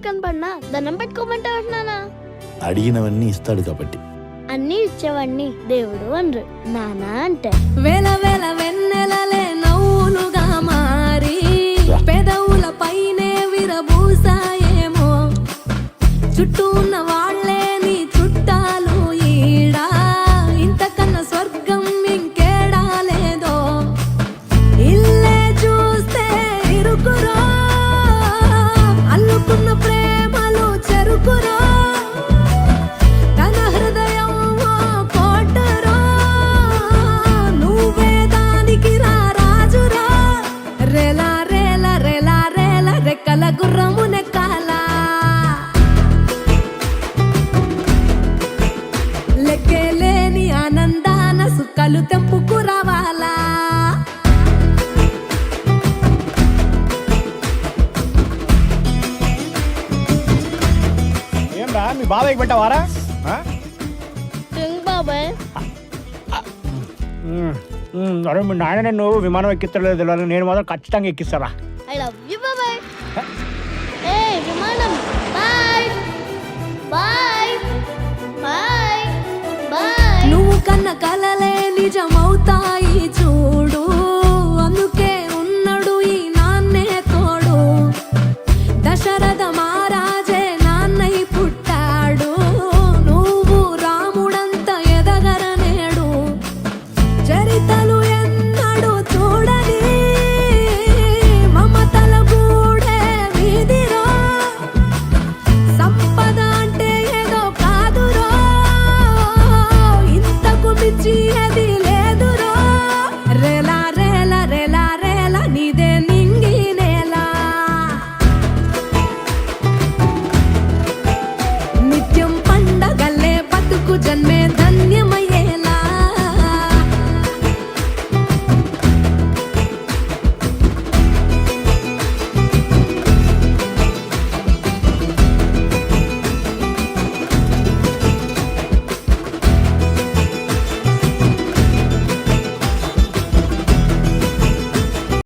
కనపడినా దండం పెట్టుకోమంటావు నానా? అడిగినవన్నీ ఇస్తాడు కాబట్టి. అన్ని ఇచ్చేవాడిని దేవుడు అనరు, నానా అంటే. వేల వేల వెన్నెలలే నవ్వులుగా మారి పెదవుల పైనే విరబూసాయేమో, చుట్టూ ఉన్న వాళ్ళే నీ చుట్టాలు ఈడా, ఇంతకన్నా స్వర్గం ఇంకేడా లేదో. ఇల్లే చూస్తే ఇరుకురో, అల్లుకున్న ప్రేమలు చెరుకురో, తన హృదయం కోటరో, నువ్వే దానికి రా రాజురా. రేలా రేలా రేలా రేలా రెక్కల గుర్రము నెక్కాల, లెక్కేలేని ఆనందాన సుక్కలు తెంపుకు రావాలా. ఏం రా మీ బాబాయ్కి పెట్టావారా? బాబాయ్ అరే మీ నాయన నేను విమానం ఎక్కిస్తలేదు తెలియదు, నేను మాత్రం ఖచ్చితంగా ఎక్కిస్తారా. ఐ లవ్ యూ బాబాయ్. ఏ విమానం, బాయ్ బాయ్ బాయ్ బాయ్. నువ్వు కన్న కలలే నిజమవుతాయి